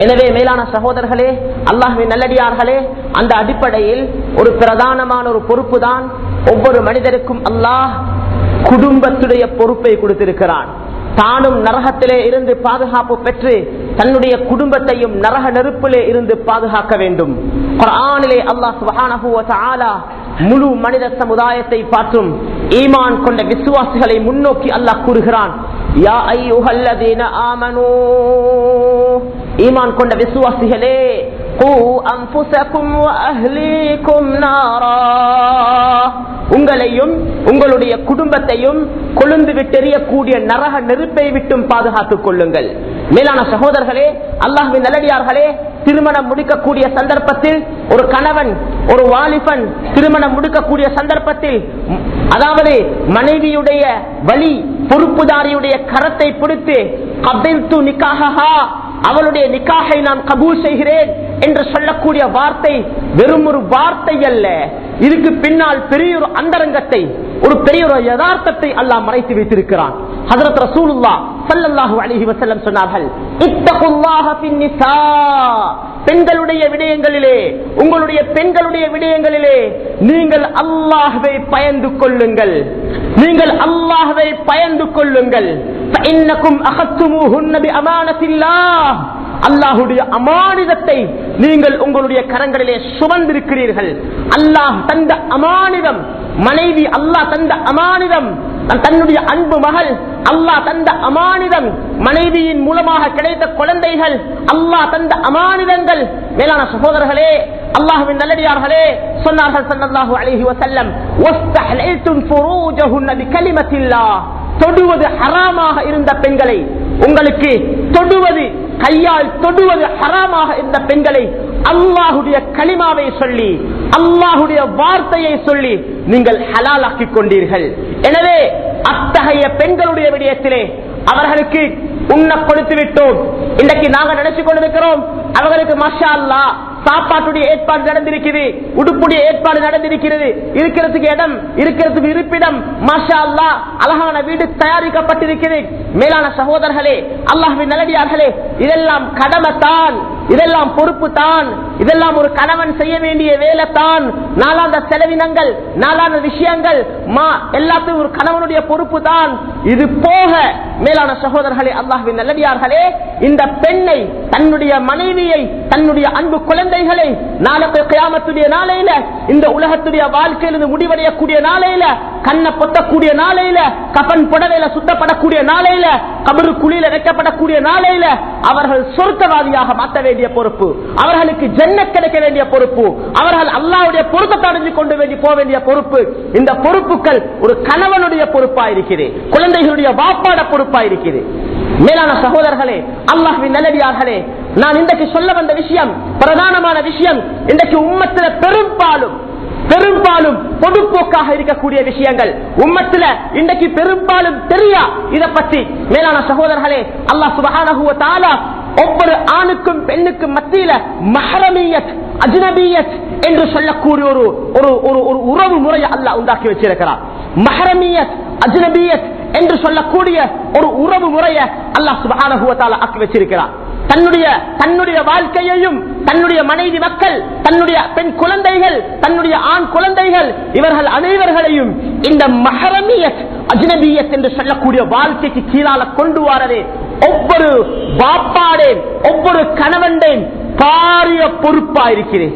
எனவே மேலான சகோதரர்களே, அல்லாஹ்வின் நல்லடியார்களே, அந்த அடிப்படையில் ஒரு பிரதானமான ஒரு பொறுப்பு தான் ஒவ்வொரு மனிதருக்கும் அல்லாஹ் குடும்பத்துடைய பொறுப்பை கொடுத்திருக்கிறான். தானும் நரகத்திலே இருந்து பாதுகாப்பு பெற்று தன்னுடைய குடும்பத்தையும் நரக நெருப்பிலே இருந்து பாதுகாக்க வேண்டும். குர்ஆனிலே அல்லாஹ் சுப்ஹானஹு வ தஆலா முழு மனித சமுதாயத்தை பார்த்தும் ஈமான் கொண்ட விசுவாசிகளை முன்னோக்கி அல்லாஹ் கூறுகிறான், யா அய்யுஹல்லதீன ஆமனூ, ஈமான் கொண்ட விசுவாசிகளே, கூ அன்ஃபுஸகும் வ அஹ்லீகும் நாரா, உங்களையும் உங்களுடைய குடும்பத்தையும் கொழுந்து விட்டெறியக்கூடிய நரக நெருப்பை விட்டும் பாதுகாத்துக் கொள்ளுங்கள். மேலான சகோதரர்களே, அல்லாஹ்வின் நல்லடியார்களே, திருமணம் முடிக்கக்கூடிய சந்தர்ப்பத்தில் ஒரு கணவன் ஒரு வாலிபன் திருமணம் முடிக்கக்கூடிய சந்தர்ப்பத்தில், அதாவது மனைவியுடைய வழி பொறுப்புதாரியுடைய கரத்தை பிடித்து கபில்து நிக்காஹா, அவளுடைய நிக்காஹை நான் கபூல் செய்கிறேன் என்று சொல்லக்கூடிய வார்த்தை வெறும் ஒரு வார்த்தை அல்ல. இதுக்கு பின்னால் பெரிய ஒரு அந்தரங்கத்தை, ஒரு பெரிய ஒரு யதார்த்தத்தை அல்லாஹ் மறைத்து வைத்திருக்கிறான். ஹஜ்ரத் ரசூலுல்லாஹ் ஸல்லல்லாஹு அலைஹி வஸல்லம் சொன்னார்கள், இத்தகுல்லாஹ ஃபின் நிஸா, பெண்களுடைய விடயங்களிலே, உங்களுடைய பெண்களுடைய விடயங்களிலே நீங்கள் அல்லாஹ்வை பயந்து கொள்ளுங்கள், நீங்கள் அல்லாஹ்வை பயந்து கொள்ளுங்கள். ஃபஇன்னகும் அഖத்துமூஹுன்ன பிஅமானத்தில்லாஹ், அல்லாஹ்வுடைய அமானிதத்தை நீங்கள் உங்களுடைய கரங்களிலே சுமந்திருக்கிறீர்கள். அல்லாஹ் தந்த அமானிதம் மனைவி, அல்லாஹ் தந்த அமானிதம் தன்னுடைய அன்பு மகள், அல்லாஹ் தந்த அமானிதம் மனைவியின் மூலமாக கிடைத்த குழந்தைகள், அல்லாஹ் தந்த அமானிதங்கள். மேலான சகோதரர்களே, அல்லாஹ்வின் நல்லடியார்களே, சொன்னார்கள் ஸல்லல்லாஹு அலைஹி வஸல்லம், வஸ்தஹலல்தும் ஃபுரூஜஹுன்ன பிகலிமத்தில்லாஹ், தொடுவது ஹராமாக இருந்த பெண்களை, உங்களுக்கு தொடுவது, கையால் தொடுவது ஹராமாக இருந்த பெண்களை அல்லாஹுடைய கலிமாவை சொல்லி, அல்லாஹுடைய வார்த்தையை சொல்லி நீங்கள் ஹலாலாக்கி கொண்டீர்கள். எனவே அத்தகைய பெண்களுடைய விடயத்திலே அவர்களுக்கு உண்ண கொடுத்து விட்டோம். இன்றைக்கு நாங்கள் நினைச்சு கொண்டிருக்கிறோம், அவர்களுக்கு மாஷா அல்லாஹ் சாப்பாட்டுடைய ஏற்பாடு நடந்திருக்கிறது, உடுப்புடைய ஏற்பாடு நடந்திருக்கிறது, இருக்கிறதுக்கு இடம், இருக்கிறதுக்கு இருப்பிடம், மாஷா அல்லாஹ் அழகான வீடு தயாரிக்கப்பட்டிருக்கிறது. மேலான சகோதரர்களே, அல்லாஹ்வின் நல்லடியார்களே, இதெல்லாம் கடமை தான், இதெல்லாம் பொறுப்பு தான், இதெல்லாம் ஒரு கணவன் செய்ய வேண்டிய வேலை தான். நாளாந்த செலவினங்கள், நாளாந்த விஷயங்கள் எல்லாத்தையும் ஒரு கணவனுடைய பொறுப்பு தான். இது போக மேலான சகோதரர்களே, அல்லாஹ்வின் நல்லடியார்களே, இந்த பெண்ணை, தன்னுடைய மனைவியை, தன்னுடைய அன்பு குழந்தைகளை நாளைக்கு கியாமத்துடைய நாளையில, இந்த உலகத்துடைய வாழ்க்கையிலிருந்து முடிவடையக்கூடிய நாளையில, கண்ணை பொத்தக்கூடிய நாளையில, கபன் புடவையில சுத்தப்படக்கூடிய நாளையில, கபரு குழியில வைக்கப்படக்கூடிய நாளையில அவர்கள் சொர்க்கவாதியாக மாற்ற வேண்டிய பொறுப்பு, அவர்களுக்கு ஜன்னத் கிடைக்க வேண்டிய பொறுப்பு, அவர்கள் அல்லாஹ்வுடைய பொருத்தத்தை அடைஞ்சு கொண்டு போக வேண்டிய பொறுப்பு. இந்த பொறுப்புகள் ஒரு கணவனுடைய பொறுப்பா இருக்கிறது, குழந்தைகளுடைய வாப்பாட பொறுப்பா இருக்கிறது. மேலான சகோதரர்களே, அல்லாஹ்வின் நல்லடியார்களே, நான் இன்றைக்கு சொல்ல வந்த விஷயம், பிரதானமான விஷயம், இன்றைக்கு உம்மத்தில பெரும்பாலும் பொதுப்போக்காக இருக்கக்கூடிய விஷயங்கள் உம்மத்தில இன்றைக்கு பெரும்பாலும் தெரியா. இதை பற்றி மேலான சகோதரர்களே, அல்லாஹ் சுப்ஹானஹு வ தஆலா ஒவ்வொரு ஆணுக்கும் பெண்ணுக்கும் மத்தியில மஹ்ரமியத், அஜ்னபியத் என்று சொல்லக்கூடிய ஒரு உறவு முறையை அல்லாஹ் உண்டாக்கி வச்சிருக்கிறார். மஹ்ரமியத், அஜ்னபியத் என்று சொல்லக்கூடிய ஒரு உறவு முறையை அல்லாஹ் சுப்ஹானஹு வ தஆலா ஆக்கி வச்சிருக்கிறார். தன்னுடைய வாழ்க்கையையும், தன்னுடைய மனைவி மக்கள், தன்னுடைய பெண் குழந்தைகள், தன்னுடைய ஆண் குழந்தைகள், இவர்கள் அனைவர்களையும் இந்த மஹ்ரமியத், அஜ்னபியத் என்று சொல்லக்கூடிய வாழ்க்கைக்கு கீழால கொண்டு வரவே ஒவ்வொரு பாப்பாடே, ஒவ்வொரு கணவன்டே பாரிய பொறுப்பா இருக்கிறேன்.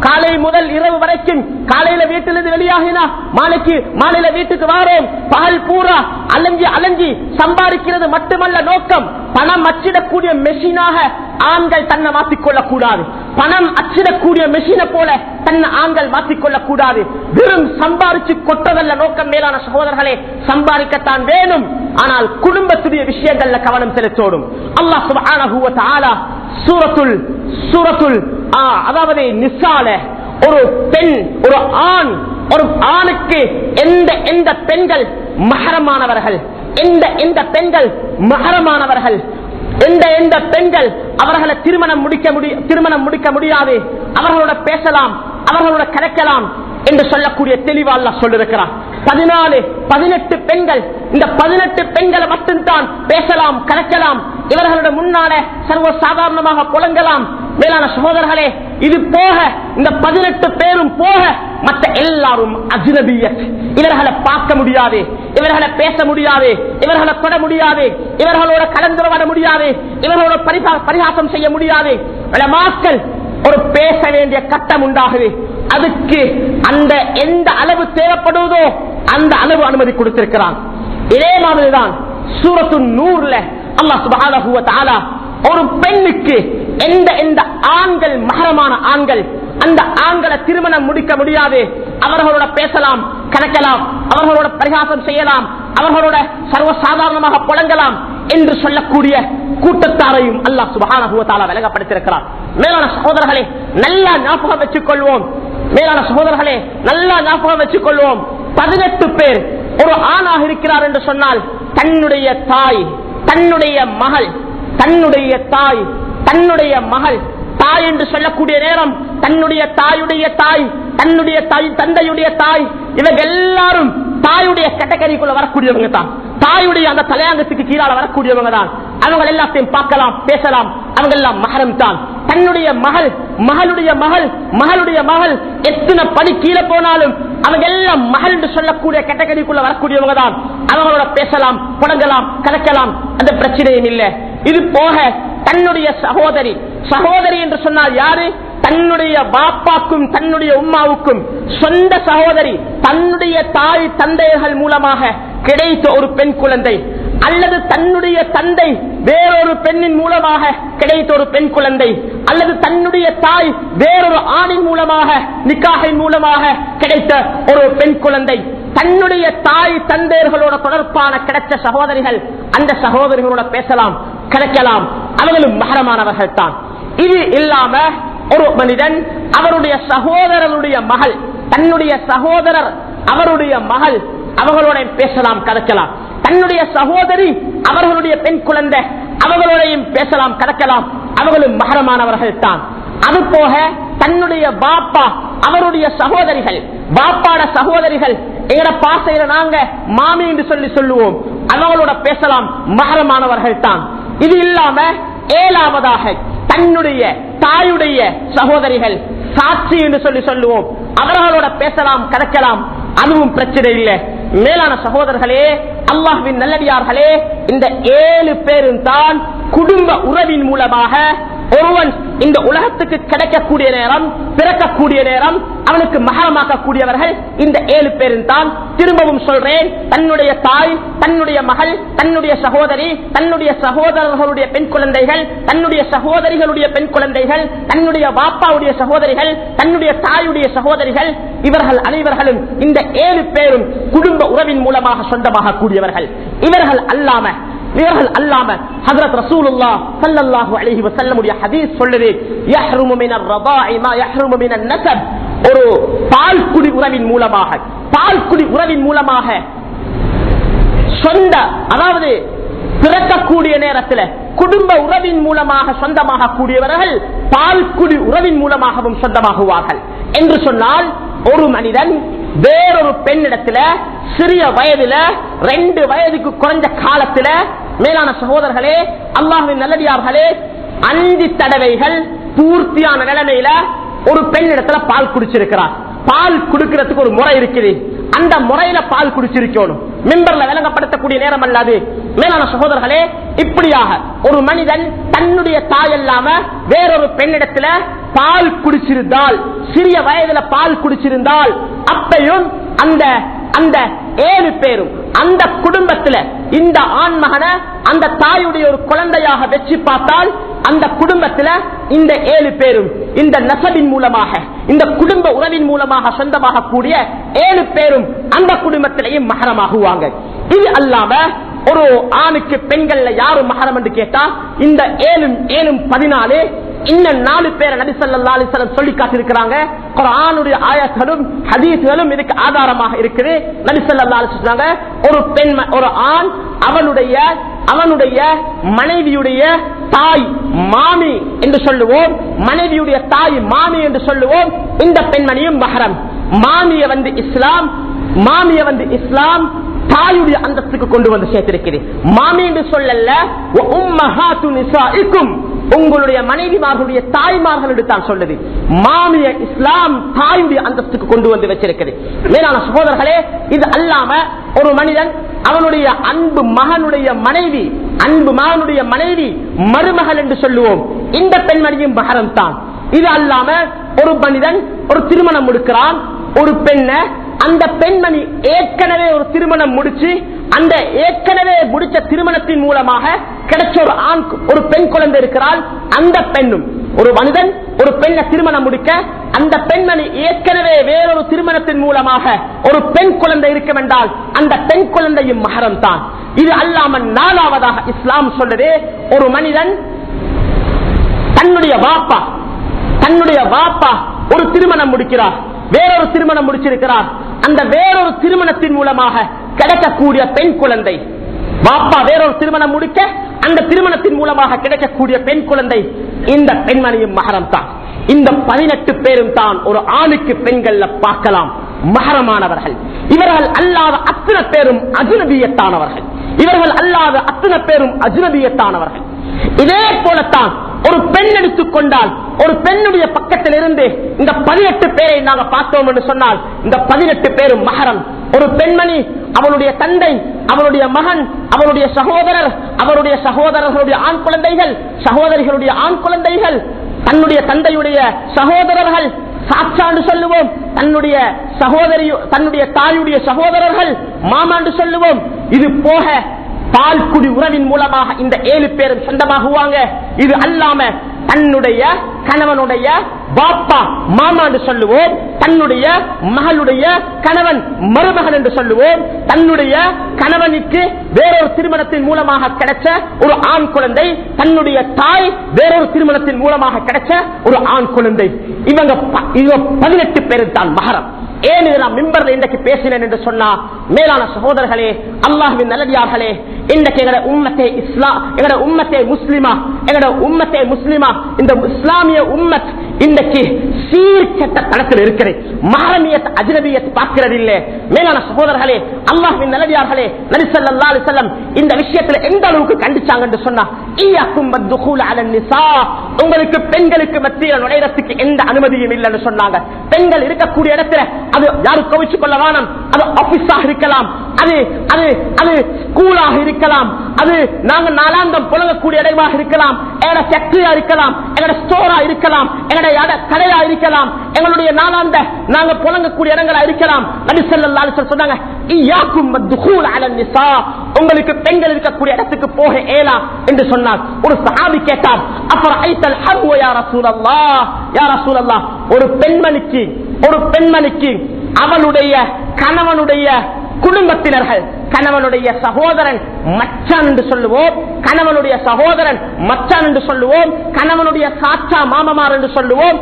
காலை முதல் இரவு வரைக்கும், காலையில வீட்டிலிருந்து வெளியாகினா மாலையில வீட்டுக்கு வாரோம், பகல் பூரா அலைஞ்சி சம்பாதிக்கிறது மட்டுமல்ல நோக்கம், பணம் அச்சிடக்கூடிய மெஷினாக ஆண்கள் தன்னை மாற்றிக்கொள்ளக் கூடாது, பணம் அச்சிடக்கூடிய மெஷினை போல தன்னை ஆண்கள் மாற்றிக்கொள்ளக் கூடாது. வெறும் சம்பாதிச்சு கொட்டதல்ல நோக்கம். மேலான சகோதரர்களே, சம்பாதிக்கத்தான் வேணும், ஆனால் குடும்பத்துடைய விஷயங்கள்ல கவனம் செலுத்தோடும். அல்லாஹ் சுப்ஹானஹு வ தஆலா சூரத்துல் அதாவது நிசால ஒரு பெண், ஒரு ஆண், ஒரு ஆணுக்கு எந்த பெண்கள் மஹரமானவர்கள், எந்த பெண்கள் மஹரமானவர்கள், எந்த பெண்கள் அவர்களை திருமணம் முடிக்க முடியாது, அவர்களோட பேசலாம், அவர்களோட கலைக்கலாம் என்று சொல்லக்கூடிய தெளிவா அல்லாஹ் சொல்லிருக்கிறார். 14-18 பெண்கள், இந்த 18 பெண்களை மட்டும்தான் பேசலாம், கலைக்கலாம், இவர்களோட முன்னால சர்வ சாதாரணமாக புலங்கலாம். மேலான சகோதரர்களே, இது போக இந்த 18 பேரும் போக மற்ற எல்லாரும் அஜ்னபியத், இவர்களை பார்க்க முடியாது, இவர்களை பேச முடியாது, இவர்களை தொட முடியாது, இவர்களோட கலந்துரையாட முடியாது, இவர்களோட பரிகாசம் செய்ய முடியாது. மக்கள் ஒரு பேச வேண்டிய கட்டம் உண்டாகுது. அதுக்கு அந்த எந்த அளவு தேவைப்படுவதோ அந்த அளவு அனுமதி கொடுத்திருக்கிறான். இதே மாதிரிதான் சூரத்து நூர்ல அல்லாஹ் சுப்ஹானஹு வ தஆலா ஒரு பெண்ணுக்கு எந்த ஆண்கள் மஹரமான ஆண்கள், அந்த ஆண்களை திருமணம் முடிக்க முடியாது, அவர்களோட பேசலாம், கணக்கலாம், அவர்களோட பரிகாசம் செய்யலாம், அவர்களோட சர்வசாதாரணமாக புலங்கலாம் என்று சொல்லக்கூடிய கூட்டத்தாரையும் அல்லாஹ் சுப்ஹானஹு வ தஆலா விளங்கப்படுத்தியிருக்கிறார். மேலான சகோதரர்களே, நல்லா ஞாபகம் வச்சுக் கொள்வோம். மேலான சகோதரர்களே, நல்லா ஞாபகம் வச்சுக் கொள்வோம். 18 பேர் ஒரு ஆணாக இருக்கிறார் என்று சொன்னால் தன்னுடைய தாய், தன்னுடைய மகள், தன்னுடைய தாய், தன்னுடைய மகள், தாய் என்று சொல்லக்கூடிய நேரம் தன்னுடைய தாயுடைய தாய், தன்னுடைய தாய், தந்தையுடைய தாய், இவங்க எல்லாரும் தாயுடைய கேட்டகரிக்குள்ள வரக்கூடியவங்க தான், தாயுடைய அந்த தலையாங்கத்துக்கு கீழால வரக்கூடியவங்க தான். அவங்க எல்லாத்தையும் பார்க்கலாம், பேசலாம், அவங்க எல்லாம் மஹரம் தான். தன்னுடைய மகள், மகளுடைய மகள், மகளுடைய மகள் எத்தனை படி கீழே போனாலும் அவங்க எல்லாம் மகள் என்று சொல்லக்கூடிய கேட்டகரிக்குள்ள வரக்கூடியவங்க தான். அவங்களோட பேசலாம், புடங்கலாம், கலக்கலாம், அந்த பிரச்சனையும் இல்லை. இது போக தன்னுடைய சகோதரி, சகோதரி என்று சொன்னால் யாரு? தன்னுடைய பாப்பாக்கும் தன்னுடைய உம்மாவுக்கும் சொந்த சகோதரி, தன்னுடைய தாய் தந்தையர்கள் மூலமாக கிடைத்த ஒரு பெண் குழந்தை, அல்லது தன்னுடைய தந்தை வேறொரு பெண்ணின் மூலமாக கிடைத்த ஒரு பெண் குழந்தை, அல்லது தன்னுடைய தாய் வேறொரு ஆணின் மூலமாக நிக்காஹின் மூலமாக கிடைத்த ஒரு பெண் குழந்தை, தன்னுடைய தாய் தந்தையர்களோட தொடர்பான கிடைச்ச சகோதரிகள், அந்த சகோதரிகளோட பேசலாம், கிடைக்கலாம், அவர்களும் மஹரமானவர்கள் தான். இது இல்லாம ஒரு மனிதன் அவருடைய சகோதரனுடைய மகள், தன்னுடைய சகோதரர் அவருடைய மகள், அவர்களோட பேசலாம், கலக்கலாம். தன்னுடைய சகோதரி அவர்களுடைய பெண் குழந்தை, அவர்களோடையும் பேசலாம், கலக்கலாம், அவர்களும் மஹரமானவர்கள் தான். அது போக தன்னுடைய பாப்பா அவருடைய சகோதரிகள், பாப்பாட சகோதரிகள், எங்கட பாசையில நாங்க மாமி என்று சொல்லுவோம், அவங்களோட பேசலாம், மஹரமானவர்கள் தான். இது இல்லாம ஏழாவதாக தன்னுடைய தாயுடைய சகோதரிகள், சாட்சி என்று சொல்லுவோம், அவர்களோட பேசலாம், கடக்கலாம், அதுவும் பிரச்சனை இல்லை. மேலான சகோதரர்களே, அல்லாஹ்வின் நல்லடியார்களே, இந்த 7 பேரும் தான் குடும்ப உறவின் மூலமாக ஒருவன் இந்த உலகத்துக்கு கிடைக்கக்கூடிய நேரம், பிறக்கக்கூடிய நேரம் அவனுக்கு மகரமாக்கக்கூடியவர்கள் இந்த 7 பேரும் தான். திரும்பவும் சொல்றேன், தன்னுடைய தாய், தன்னுடைய மகள், தன்னுடைய சகோதரி, தன்னுடைய சகோதரர்களுடைய பெண் குழந்தைகள், தன்னுடைய சகோதரிகளுடைய பெண் குழந்தைகள், தன்னுடைய பாப்பாவுடைய சகோதரிகள், தன்னுடைய தாயுடைய சகோதரிகள், இவர்கள் அனைவர்களும் இந்த 7 பேரும் குடும்ப உறவின் மூலமாக சொந்தமாக கூடியவர்கள். இவர்கள் அல்லாம ஹஜ்ரத் ரசூலுல்லாஹ் ஸல்லல்லாஹு அலைஹி வஸல்லம் உடைய ஹதீஸ் சொல்லுது, யஹ்ருமு மினர் ரதாஇ மா யஹ்ருமு மினன் நஸப். ஒரு பால்குடி உறவின் மூலமாக, பால்குடி உறவின் மூலமாக சொந்த, அதாவது பிறக்கக்கூடிய நேரத்தில் குடும்ப உறவின் மூலமாக சொந்தமாக கூடியவர்கள் பால்குடி உறவின் மூலமாகவும் சொந்தமாகுவார்கள். என்று சொன்னால் ஒரு மனிதன் வேறொரு பெண்ணிடத்துல சிறிய வயதுல 2 வயதுக்கு குறைஞ்ச காலத்துல, மேலான சகோதரர்களே, அல்லாஹ்வின் நல்லடியார்களே, 5 தடவைகள் பூர்த்தியான நிலைமையில ஒரு பெண்ணிடத்துல பால் குடிச்சிருக்கிறார். பால் குடுக்கிறதுக்கு ஒரு முறை இருக்குது, அந்த முறையில பால் குடிச்சிருக்கணும். மிம்பர்ல விளங்கப்படுத்தக்கூடிய நேரம் அல்லாது. மேலான சகோதரர்களே, இப்படியாக ஒரு மனிதன் தன்னுடைய தாய் இல்லாம வேறொரு பெண்ணிடத்துல பால் குடிச்சிருந்தால், சிறிய வயதுல பால் குடிச்சிருந்தால், அப்பையும் அந்த 7 பேரும் அந்த குடும்பத்துல இந்த ஆண் மகனை அந்த தாயுடைய ஒரு குழந்தையாக வச்சு பார்த்தால், அந்த குடும்பத்துல இந்த 7 பேரும் இந்த நசபின் மூலமாக, இந்த குடும்ப உறவின் மூலமாக சொந்தமாக கூடிய 7 பேரும் அந்த குடும்பத்திலேயும் மஹரமாகுவாங்க. இது அல்லாம ஒரு ஆணுக்கு பெண்கள்ல யாரு மஹரம் என்று கேட்டா, இந்த 7 14, இன்னும் 4 பேரை நபி ஸல்லல்லாஹு அலைஹி வஸல்லம் சொல்லி காட்டியிருக்கிறாங்க. குர்ஆனுடைய ஆயத்துகளும் ஹதீஸ்களும் இதுக்கு ஆதாரமாக இருக்குது. நபி ஸல்லல்லாஹு அலைஹி வஸல்லம் ஒரு பெண், ஒரு ஆண் அவனுடைய மனைவியுடைய தாய் மாமி என்று சொல்லுவோம், மனைவியுடைய தாய் மாமி என்று சொல்லுவோம். இந்த பெண்மணியும் மஹரம். மாமிய வந்து இஸ்லாம் தாயுடைய அந்தஸ்துக்கு கொண்டு வந்து சேர்த்திருக்கிறேன். மாமி என்று சொல்லல, உம்மஹாத்து நிசாஇக்கும், உங்களுடைய மனைவிமார்களுடைய தாய்மார்கள் தான் சொல்லுது. மாமிய இஸ்லாம் தாயுடைய அந்தஸ்துக்கு கொண்டு வந்து வச்சிருக்கிறது. மேலான சகோதரர்களே, இது அல்லாம ஒரு மனிதன் அவனுடைய அன்பு மகனுடைய மனைவி மருமகள் என்று சொல்லுவோம். இந்த பெண்மணியும் மஹரம் தான். இது அல்லாம ஒரு மனிதன் ஒரு திருமணம் முடிக்கிறான் ஒரு பெண்ணை, அந்த பெண்மணி ஏற்கனவே ஒரு திருமணம் முடிச்சு, அந்த ஏற்கனவே முடிச்ச திருமணத்தின் மூலமாக கிடைச்ச ஒரு பெண் குழந்தை இருக்கிறாள். அந்த பெண்ணும் ஒரு மனிதன் ஒரு பெண்ணை திருமணம் முடிக்க, அந்த பெண்மணி ஏற்கனவே வேறொரு திருமணத்தின் மூலமாக ஒரு பெண் குழந்தை இருக்கும் என்றால் அந்த பெண் குழந்தையும் மஹரம் தான். இது அல்லாமல் நாலாவதாக இஸ்லாம் சொல்லுது, ஒரு மனிதன் தன்னுடைய வாப்பா ஒரு திருமணம் முடிக்கிறார், வேறொரு திருமணம் முடிச்சிருக்கிறார். அந்த வேறொரு திருமணத்தின் மூலமாக கிடைக்கக்கூடிய பெண் குழந்தை, வாப்பா வேறொரு திருமணம் முடிக்க அந்த திருமணத்தின் மூலமாக கிடைக்கக்கூடிய பெண் குழந்தை, இந்த பெண்மணியும் மஹரம் தான். இந்த 18 பேரும் தான் ஒரு ஆணுக்கு பெண்கள்ல பார்க்கலாம் மஹரமானவர்கள். இவர்கள் அல்லாத அத்தனை பேரும் அஜ்னபியத்தானவர்கள். இதே போலத்தான் ஒரு பெண் எடுத்துக்கொண்டால், ஒரு பெண்ணுடைய பக்கத்தில் இருந்து இந்த 18 பேரை நாங்கள் பார்த்தோம் என்று சொன்னால் இந்த 18 பேரும் மஹரம். ஒரு பெண்மணி, அவளுடைய தந்தை, அவளுடைய மகன், அவளுடைய சகோதரர், அவருடைய சகோதரர்களுடைய ஆண் குழந்தைகள், சகோதரிகளுடைய ஆண் குழந்தைகள், தன்னுடைய தந்தையுடைய சகோதரர்கள், சாச்சாண்டு சொல்லுவோம், தன்னுடைய தாயுடைய சகோதரர்கள், மாமாண்டு சொல்லுவோம். இது போக பால்குடி உறவின் மூலமாக இந்த 7 பேரும் சொந்தமாகுவாங்க. இது அல்லாம தன்னுடைய கணவனுடைய பாப்பா மாமா என்று சொல்லுவோம், தன்னுடைய மகளுடைய கணவன் மருமகன் என்று சொல்லுவோம், தன்னுடைய கணவனுக்கு வேறொரு திருமணத்தின் மூலமாக கிடைச்ச ஒரு ஆண் குழந்தை, தன்னுடைய தாய் வேறொரு திருமணத்தின் மூலமாக கிடைச்ச ஒரு ஆண் குழந்தை. இவங்க 18 பேரும் தான் மஹரம். ஏன் இதை நான் மிம்பர்ல இன்றைக்கு பேசினேன் என்று சொன்னா, மேலான சகோதரர்களே, அல்லாஹ்வின் நல்லடியார்களே, இன்றைக்கு எங்கட உம்மத்தே முஸ்லிமா, இந்த இஸ்லாமிய உம்மத் இன்றைக்கு சீர்கெட்ட தளத்தில் இருக்கிறது. மஹரமியத் அஜ்னபியத் பார்க்கிறது இல்லை. மேலான சகோதரர்களே, அல்லாஹ்வின் நல்லடியார்களே, நபி ஸல்லல்லாஹு அலைஹி வஸல்லம் இந்த விஷயத்துல எந்த அளவுக்கு கண்டிச்சாங்க என்று சொன்னா, இய்யாக்கும் வத்துகூல் அலன் நிஸா, உங்களுக்கு பெண்களுக்கு மத்தியில் நுழைறதுக்கு எந்த அனுமதியும் இல்லைன்னு சொன்னாங்க. பெண்கள் இருக்கக்கூடிய இடத்துல அது யாரும் கவிச்சு கொள்ள வேணும். அது ஆபீஸாக இருக்கலாம், அது ஸ்கூலாக இருக்கலாம், அது நாங்க நாளாந்தம் புழங்கக்கூடிய இடமாக இருக்கலாம், எங்களோட ஃபேக்டரியா இருக்கலாம், எங்களோட ஸ்டோரா இருக்கலாம், எங்களுடைய கடையா இருக்கலாம், எங்களுடைய நாளாந்த நாங்க புழங்கக்கூடிய இடங்களா இருக்கலாம். நபி ஸல்லல்லாஹு அலைஹி வஸல்லம் சொன்னாங்க, இய்யாக்கும் வத்துகூல் அலன் நிஸா, உங்களுக்கு பெண்கள் இருக்கக்கூடிய இடத்துக்கு போக ஏலா என்று சொன்னார். ஒரு சஹாபி கேட்டார், அஃபரஐத்தல் ஹம்வ யா ரசூலல்லாஹ், ஒரு பெண்மணிக்கு அவளுடைய கணவனுடைய குடும்பத்தினர்கள், கணவனுடைய சகோதரன் மச்சான் என்று சொல்லுவோம், கணவனுடைய சகோதரன் மச்சான் என்று சொல்லுவோம், கணவனுடைய சாச்சா மாமமார் என்று சொல்லுவோம்,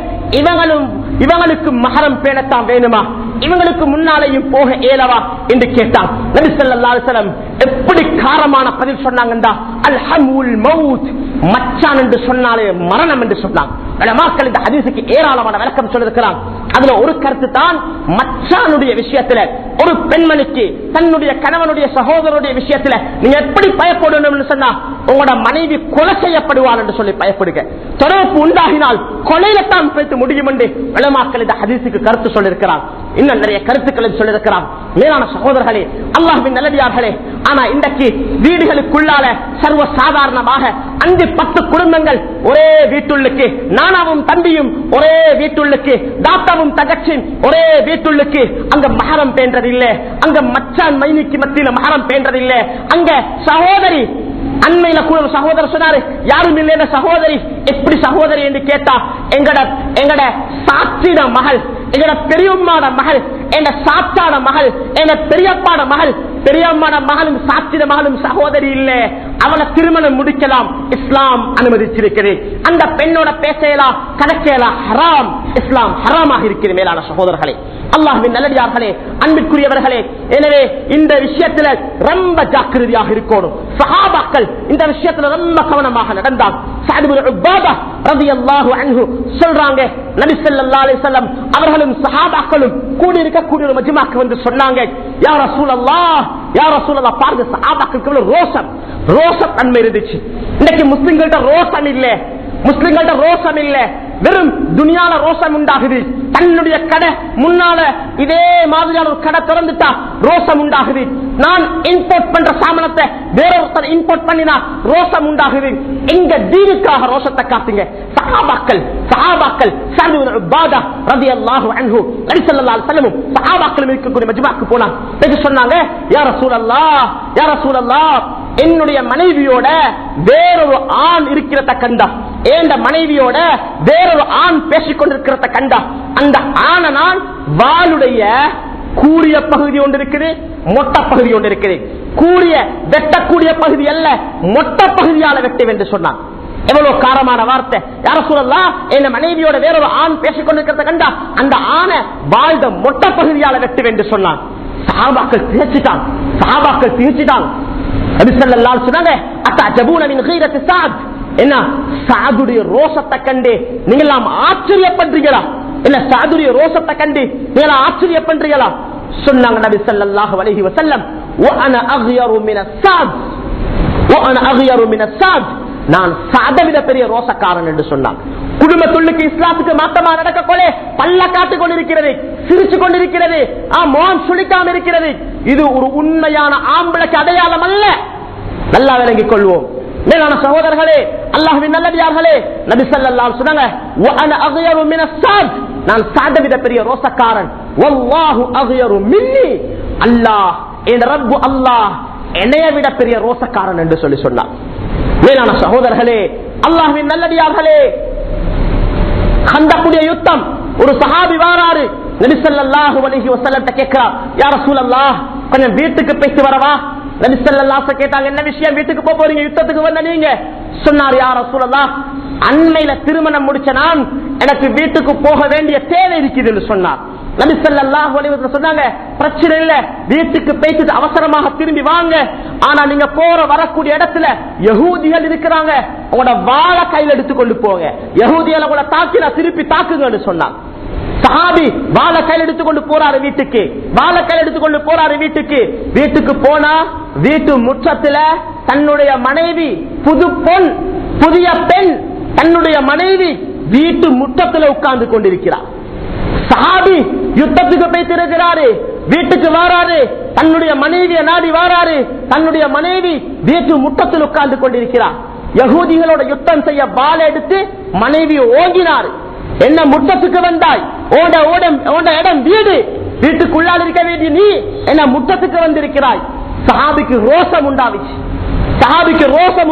இவங்களுக்கு மஹரம் பேணத்தான் வேணுமா, இவங்களுக்கு முன்னாலேயும் போக ஏலவா என்று கேட்டான். நபி ஸல்லல்லாஹு அலைஹி வஸல்லம் எப்படி காரமான பதில் சொன்னாங்கண்டா, அல்ஹமுல் மௌத், மச்சான் என்று சொன்னாலே மரணம் என்று சொன்னாங்க. உலமாக்கள் இந்த ஹதீஸுக்கு ஏராளமான விளக்கம் சொல்லியிருக்கிறாங்க. அதுல ஒரு கருத்து தான், மச்சானுடைய விஷயத்துல ஒரு பெண்மணிக்கு தன்னுடைய கணவனுடைய சகோதரனுடைய விஷயத்துல நீங்க எப்படி பயப்படணும் சொன்னா, உங்களோட மனைவி கொலை செய்யப்படுவாள் என்று சொல்லி பயப்படுங்க. தொடர்பு உண்டாகினால் கொலையில்தான் பேச முடியும் என்று உலமாக்கள் இந்த ஹதீஸுக்கு கருத்து சொல்லியிருக்கிறார். இன்னும் நிறைய கருத்துக்களை சொல்லியிருக்கிறார். மேலான சகோதரர்களே, அல்லாஹ்வின் நல்லடியார்களே, ஆனா இன்றைக்கு வீடுகளுக்குள்ளால சர்வ சாதாரணமாக 5-10 குடும்பங்கள் ஒரே வீட்டுள்ளுக்கு, நானாவும் தம்பியும் ஒரே வீட்டுள்ளுக்கு, தாத்தாவும் தகச்சியும் ஒரே வீட்டுள்ளுக்கு, அங்க மஹரம் பேன்றதில்லை, அங்க மச்சான் மைனிக்கு மத்தியில மஹரம் பேன்றதில்லை, அங்க சகோதரி அண்மையில கூட சகோதரர் சொன்னாரு, யாரும் இல்லைன்னா சகோதரி எப்படி சகோதரி என்று கேட்டா, எங்கட சாட்சிட மகள், எங்கட பெரியம்மாட மகள், எங்க சாத்தாட மகள், எங்க பெரியப்பாட மகள், பெரியம்மாட மகளும் சாட்சிட மகளும் சகோதரி இல்லை, அவளை திருமணம் முடிக்கலாம், இஸ்லாம் அனுமதிச்சிருக்கிறது. அந்த பெண்ணோட பேசலாம், கணக்கேலாம், ஹராம், இஸ்லாம் ஹராமாக இருக்கிறது. மேலான சகோதரர்களே, அல்லாஹ்வின் நல்லடியார்களே, அன்பிற்குரியவர்களே, எனவே இந்த விஷயத்துல ரொம்ப ஜாக்கிரதையாக இருக்கணும். சஹாபாக்கள் இந்த விஷயத்துல ரொம்ப கவனமாக நடந்தால் சஅத் இப்னு உபாதா ரலியல்லாஹு அன்ஹு சொல்றாங்க, நபி ஸல்லல்லாஹு அலைஹி வஸல்லம் அவர்களும் சஹாபாக்களும் கூடி இருக்கக்கூடிய ஒரு மஜ்மாக்கு வந்து சொன்னாங்க, யா ரசூலல்லாஹ், யா ரசூலல்லாஹ், பாருங்க சஹாபாக்களுக்கு ரோஷம் தன்மை இருந்துச்சு. இன்னைக்கு முஸ்லிம்கள்ட்ட ரோஷம் இல்ல, முஸ்லிம்கள்ட்ட ரோஷம் இல்ல, வெறும் துனியால ரோஷம் உண்டாகுது. தன்னுடைய கடை முன்னால இதே மாதிரியான ஒரு கடை திறந்துட்டா ரோஷம் உண்டாகுது. நான் இம்போர்ட் பண்ற சாமானத்தை வேறொருத்தர் இம்போர்ட் பண்ணினா ரோஷம் உண்டாகுது. எங்க தீனுக்காக ரோஷத்தை காட்டுங்க. சஹாபாக்கள் சஅத் இப்னு உபாதா ரலியல்லாஹு அன்ஹு நபி ஸல்லல்லாஹு அலைஹி வஸல்லம் சஹாபாக்கள் இருக்கக்கூடிய மஜ்மாக்கு போனாங்க. சொன்னாங்க, யா ரசூலல்லாஹ், யா ரசூலல்லாஹ், என்னுடைய மனைவியோட வேறொரு ஆண் இருக்கிறத கண்டா, என் மனைவியோட வேறொரு ஆண் பேசிக் கொண்டிருக்கிறத கண்டா, அந்த ஆணை நான் வாளுடைய கூறிய பகுதி ஒன்று இருக்குது, மொட்டை பகுதி ஒன்று இருக்குது. கூறிய வெட்டக்கூடிய பகுதி அல்ல, மொட்டை பகுதியால வெட்டும் என்று சொன்னான். எவ்வளவு காரமான வார்த்தை. யார சொல்லலாம், என் மனைவியோட வேறொரு ஆண் பேசிக் கொண்டிருக்கிறத கண்டா அந்த ஆணை வாழ்ந்த மொட்டை பகுதியால வெட்டும் என்று சொன்னான். சஹாபாக்கள் திகைச்சிட்டான். சொன்னாங்க, அத்தஅஜபூன மின் கீரத்தி சஅத், என்ன சஅதுடைய ரோஷத்தை கண்டு நீங்க ஆச்சரியப்படுறீங்களா? என்ன சஅதுடைய ரோஷத்தை கண்டு நீங்க ஆச்சரியப்படுறீங்களா? சொன்னாங்க நபி ஸல்லல்லாஹு அலைஹி வஸல்லம், வஅன அக்யரு மினஸ் சஅத், வஅன அக்யரு மினஸ் சஅத், நான் சஅதை விட பெரிய ரோஷக்காரன் என்று சொன்னாங்க. குடும்பத்துள்ளுக்கு இஸ்லாத்துக்கு மாத்தமா நடக்க கொலை பல்ல காட்டிக் கொண்டிருக்கிறது, சிரிச்சு கொண்டிருக்கிறது, மோன் சுளிக்காம இருக்கிறது. இது ஒரு உண்மையான ஆம்பளைக்கு அடையாளம் அல்ல. நல்லா விளங்கிக் கொள்வோம். மேலான சகோதரர்களே, அல்லாஹ்வின் நல்லடியார்களே, நபி ஸல்லல்லாஹு அலைஹி வஸல்லம், வஅன அக்யரு மினஸ் சஅத், நான் சஅதை விட பெரிய ரோஷக்காரன். வல்லாஹு அக்யரு மின்னி, அல்லாஹ் என் ரப்பு அல்லாஹ் என்னைய விட பெரிய ரோஷக்காரன் என்று சொல்லி சொன்னார். மேலான சகோதரர்களே, அல்லாஹ்வின் நல்லடியார்களே, கந்தக்குடைய யுத்தம், ஒரு சஹாபி வாராரு, நபி ஸல்லல்லாஹு அலைஹி வஸல்லம் கேட்கிறார், யா ரசூலல்லாஹ், கொஞ்சம் வீட்டுக்கு போயிட்டு வரவா? நபி ஸல்லல்லாஹு அலைஹி கேட்டாங்க, என்ன விஷயம், வீட்டுக்கு போறீங்க, யுத்தத்துக்கு வந்த நீங்க? சொன்னார், யா ரசூலல்லாஹ், அண்மையில திருமணம் முடிச்ச நான், எனக்கு வீட்டுக்கு போக வேண்டிய தேவை இருக்குதுன்னு சொன்னார். நபி ஸல்லல்லாஹு அலைஹி வஸல்லம் சொன்னாங்க, பிரச்சனை இல்ல, வீட்டுக்கு போயிட்டு அவசரமாக திரும்பி வாங்க. ஆனா நீங்க போற வரக்கூடிய இடத்துல யஹூதிகள் இருக்கிறாங்க, உங்களோட வாளை கையில் எடுத்துக்கொண்டு போங்க. யஹூதிகளை உங்களோட தாக்கில திருப்பி தாக்குங்கன்னு சொன்னாங்க. சஹாபி வாளை கையில் எடுத்துக்கொண்டு போறாரு வீட்டுக்கு, வீட்டுக்கு போனா வீட்டு முற்றத்துல தன்னுடைய மனைவி, புதிய பெண், தன்னுடைய மனைவி வீட்டு முற்றத்துல உட்கார்ந்து கொண்டிருக்கிறார். சஹாபி யுத்தத்துக்கு போய் இருக்கிறாரு, வீட்டுக்கு வாராரு, தன்னுடைய மனைவியை நாடி வாராரு, தன்னுடைய மனைவி வீட்டு முற்றத்தில் உட்கார்ந்து கொண்டிருக்கிறார். யகூதிகளோட யுத்தம் செய்ய பால எடுத்து மனைவி ஓங்கினார். என்ன முற்றத்துக்கு வந்தாய்? ஓட இடம் வீடு, வீட்டுக்குள்ளால் இருக்க வேண்டிய நீ என்ன முற்றத்துக்கு வந்திருக்கிறாய்? சஹாபிக்கு ரோஷம்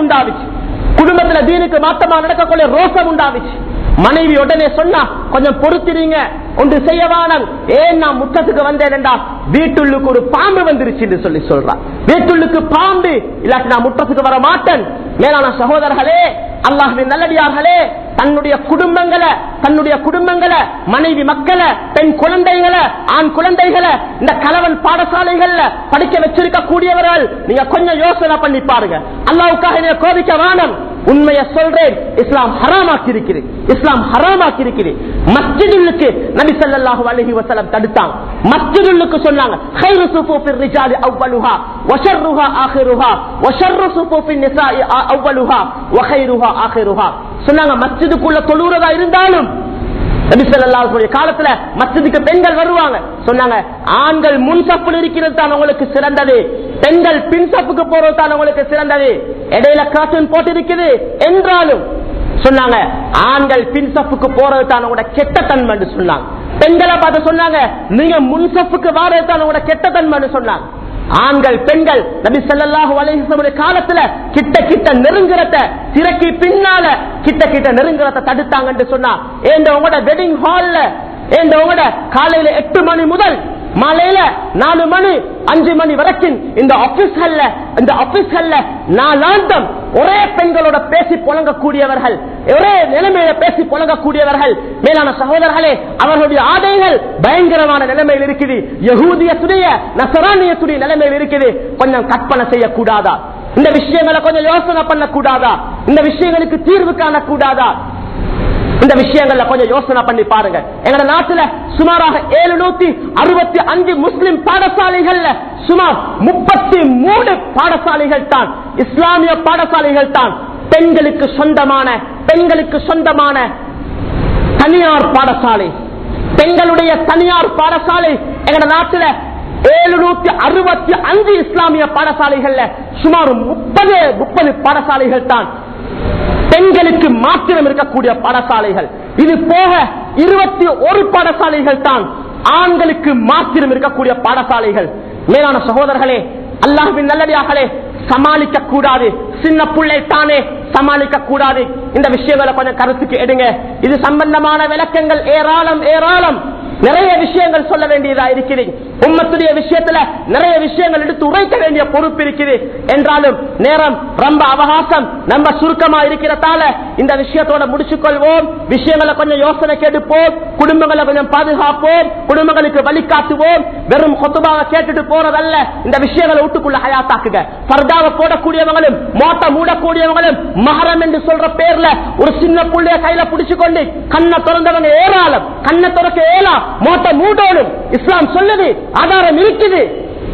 உண்டாவிச்சு. குடும்பத்துல தீனுக்கு மாத்தமா நடக்கக்கூடிய ரோஷம் உண்டாவிச்சு. மனைவி உடனே சொன்னா, கொஞ்சம் பொறுத்திரீங்க, ஒன்று செய்யவானம், ஏன் நான் முற்றத்துக்கு வந்தேன், வீட்டுள்ளுக்கு ஒரு பாம்பு வந்துருச்சு சொல்லி சொல்றான். வீட்டுள்ளுக்கு பாம்பு இல்லாட்டி நான் முற்றத்துக்கு வர மாட்டேன். மேலான சகோதரர்களே, அல்லாஹ்வின் நல்லடியார்களே, தன்னுடைய குடும்பங்களை, மனைவி மக்களை, பெண் குழந்தைகளை, ஆண் குழந்தைகளை இந்த கலவன் பாடசாலைகள்ல படிக்க வச்சிருக்க கூடியவர்கள், நீங்க கொஞ்சம் யோசனை பண்ணி பாருங்க. அல்லாஹ்வுக்காக கோபிக்க வானம். உண்மையை சொல்றேன், இஸ்லாம் ஹராமாக்கி இருக்கிறது. மஸ்ஜிதுக்கு நபி ஸல்லல்லாஹு அலைஹி வஸல்லம் தடுத்தாங்க. மஸ்ஜிதுக்கு சொன்னாங்க, கைரு சுஃபூஃபிர் ரிஜாலி அவ்வலுஹா வஷர்ருஹா ஆகிருஹா வஷர்ரு சுஃபூஃபின் நிசாஇ அவ்வலுஹா வகைருஹா ஆகிருஹா. சொன்னாங்க, மஸ்ஜிதுக்குள்ள தொழுறதா இருந்தாலும் நபி ஸல்லல்லாஹு அலைஹி வஸல்லம் காலத்துல மஸ்ஜிதுக்கு பெண்கள் வருவாங்க. சொன்னாங்க, ஆண்கள் முன் சப்புல இருக்கிறது தான் உங்களுக்கு சிறந்தது, பெண்கள் பின் சப்புக்கு போறது தான் உங்களுக்கு சிறந்தது. இடையில கார்ட்டூன் போட்டு இருக்குது என்றாலும் சொன்னாங்க, ஆண்கள் பின் சப்புக்கு போறது தான் உங்களோட கெட்ட தன்மை சொன்னாங்க. பெண்களை பார்த்து சொன்னாங்க, நீங்க முன் சப்புக்கு வாரது தான் உங்களோட கெட்ட தன்மை சொன்னாங்க. ஆண்கள் பெண்கள் நபி ஸல்லல்லாஹு அலைஹி வஸல்லம் காலத்துல கிட்ட நெருங்குறத, திரைக்கு பின்னால கிட்ட நெருங்குறத தடுத்தாங்கன்னு சொன்னா, உங்களோட வெட்டிங் ஹால்ல, உங்களோட காலையில 8 மணி முதல் மாலையில 4 மணி 5 மணி வரைக்கும் இந்த ஆபீஸ்கள்ல நாளாந்தம் ஒரே பெண்களோட பேசி புழங்கக்கூடியவர்கள், ஒரே நிலைமையில பேசி புழங்கக்கூடியவர்கள். மேலான சகோதரர்களே, அவர்களுடைய ஆடைகள் பயங்கரமான நிலைமையில் இருக்குது, யஹூதியத்துடைய நசரானியத்துடைய நிலைமையில் இருக்குது. கொஞ்சம் கற்பனை செய்யக்கூடாதா? இந்த விஷயங்களை கொஞ்சம் யோசனை பண்ண கூடாதா? இந்த விஷயங்களுக்கு தீர்வு காணக்கூடாதா? இந்த விஷயங்கள்ல கொஞ்சம் யோசனை பண்ணி பாருங்க. எங்க நாட்டுல சுமாராக 765 முஸ்லிம் பாடசாலைகள்ல சுமார் 33 பாடசாலைகள் தான் இஸ்லாமிய பாடசாலைகள் தான் பெண்களுக்கு சொந்தமான தனியார் பாடசாலை. பெண்களுடைய தனியார் பாடசாலை எங்க நாட்டுல 765 இஸ்லாமிய பாடசாலைகள்ல சுமார் 30 பாடசாலைகள் தான் பெண்களுக்கு மாத்திரம் இருக்கக்கூடிய பாடசாலைகள். இது போக 21 பாடசாலைகள் தான் ஆண்களுக்கு மாத்திரம் இருக்கக்கூடிய பாடசாலைகள். மேலான சகோதரர்களே, அல்லாஹ்வின் நல்லடியார்களே, சமாளிக்க கூடாது. சின்ன பிள்ளை தானே சமாளிக்க கூடாது. இந்த விஷயங்களை கொஞ்சம் கருத்துக்கு எடுங்க. இது சம்பந்தமான விளக்கங்கள் ஏராளம் நிறைய விஷயங்கள் சொல்ல வேண்டியதா இருக்குது. உம்மத்துடைய விஷயத்துல நிறைய விஷயங்கள் எடுத்து உரைக்க வேண்டிய பொறுப்பு இருக்குது. என்றாலும் நேரம் ரொம்ப அவகாசம் நம்ம சுருக்கமா இருக்கிறதால இந்த விஷயத்தோட முடிச்சுக் கொள்வோம். விஷயங்களை கொஞ்சம் யோசனை கேட்டுப்போம், குடும்பங்களை கொஞ்சம் பாதுகாப்போம், குடும்பங்களுக்கு வழிகாட்டுவோம். வெறும் கொத்துபாவை கேட்டுட்டு போறதல்ல, இந்த விஷயங்களை வீட்டுக்குள்ள ஹயாத்தாக்குங்க. பர்தாவை போடக்கூடியவங்களும் மோட்டை மூடக்கூடியவங்களும் மஹரம் என்று சொல்ற பேர்ல ஒரு சின்ன புள்ளைய கையில பிடிச்சுக்கொண்டு கண்ணை திறந்தவங்க ஏராளம். கண்ணை திறக்க ஏலாம், மோட்டை மூடணும். இஸ்லாம் சொல்லுது, ஆதாரம் இருக்குது.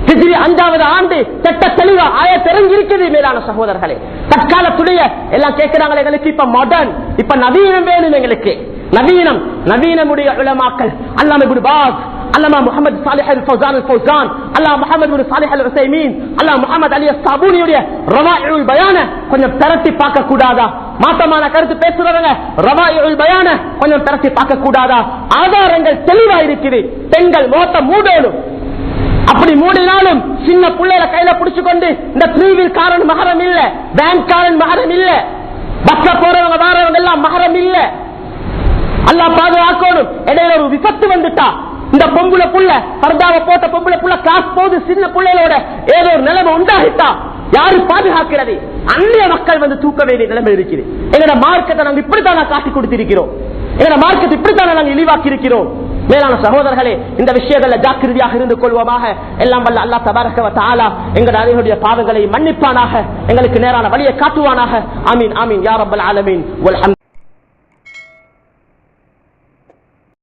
ஹிஜ்ரி 5வது ஆண்டு திட்ட தெளிவா ஆயத்திறங்கி இருக்குது. மேலான சகோதரர்களே, தற்காலத்துடைய எல்லாம் கேட்கிறாங்க, எங்களுக்கு இப்ப மாடர்ன், இப்ப நவீனம் வேணும். எங்களுக்கு நவீனமுடைய உலமாக்கள் அல்லாமா இப்னு பாஸ், அல்லாமா முஹம்மது சாலிஹ் அல் ஃபௌசான், அல்லாமா முஹம்மது இப்னு சாலிஹ் அல் உஸைமீன், அல்லாமா முஹம்மது அலி அஸ்ஸாபூனியுடைய ரவாயிஉல் பயான கொஞ்சம் திரட்டி பார்க்க கூடாதா? மாற்றமான கருத்து பேசுறவங்க ரவாயிஉல் பயான கொஞ்சம் திரட்டி பார்க்க கூடாதா? ஆதாரங்கள் தெளிவா இருக்குது. பெண்கள் மோட்ட மூடணும். அப்படி மூடினாலும் சின்ன பிள்ளைல கையில பிடிச்சுக்கொண்டு இந்த 3 வீல் காரன் மஹரம் இல்ல, பேங்க் காரன் மஹரம் இல்ல, பஸ்ல போறவங்க வாரவங்க எல்லாம் மஹரம் இல்ல. அல்லாஹ் பாதுகாக்கணும். இடையில ஒரு விபத்து வந்துட்டா, இந்த பொம்புல புள்ள பர்தாவை போட்ட பொம்புல புள்ள கிளாஸ் போது சின்ன பிள்ளைகளோட ஏதோ ஒரு நிலைமை உண்டாகிட்டா யாரு பாதுகாக்கிறது? அந்நிய மக்கள் வந்து தூக்க வேண்டிய நிலைமை இருக்குது. எங்களோட மார்க்கத்தை நாங்க இப்படித்தான காட்டி கொடுத்திருக்கிறோம். எங்களோட மார்க்கத்தை இப்படித்தான நாங்க இழிவாக்கி இருக்கிறோம். மேலான சகோதரர்களே, இந்த விஷயங்கள்ல ஜாக்கிரதையாக இருந்து கொள்வோமாக. எல்லாம் வல்ல அல்லாஹ் தபாரக வ தஆலா எங்கள் அனைவருடைய பாவங்களை மன்னிப்பானாக, எங்களுக்கு நேரான வழியை காட்டுவானாக. ஆமீன் ஆமீன் யா ரப்பல் ஆலமீன். வல்ஹம்து.